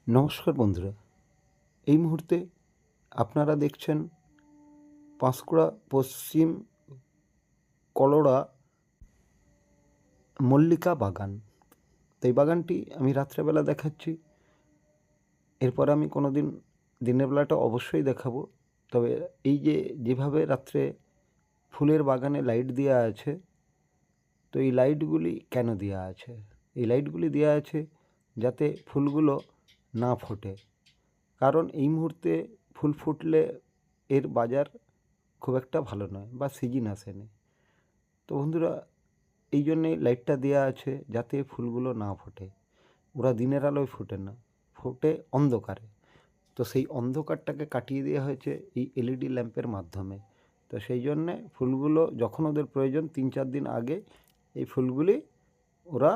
নমস্কার বন্ধুরা, এই মুহূর্তে আপনারা দেখছেন পাঁশকুড়া পশ্চিম কলোড়া মল্লিকা বাগান। তো এই বাগানটি আমি রাত্রেবেলা দেখাচ্ছি, এরপর আমি কোনো দিন দিনের বেলাটা অবশ্যই দেখাবো। তবে এই যেভাবে রাত্রে ফুলের বাগানে লাইট দেওয়া আছে, তো এই লাইটগুলি কেন দেওয়া আছে? এই লাইটগুলি দেওয়া আছে যাতে ফুলগুলো না ফোটে, কারণ এই মুহূর্তে ফুল ফুটলে এর বাজার খুব একটা ভালো নয় বা সিজন আসেনি। তো বন্ধুরা, এই জন্যেই লাইটটা দেওয়া আছে যাতে ফুলগুলো না ফোটে। ওরা দিনের আলোয় ফোটে না, ফোটে অন্ধকারে। তো সেই অন্ধকারটাকে কাটিয়ে দেওয়া হয়েছে এই এলইডি ল্যাম্পের মাধ্যমে। তো সেই জন্যে ফুলগুলো যখন ওদের প্রয়োজন 3-4 দিন আগে এই ফুলগুলি ওরা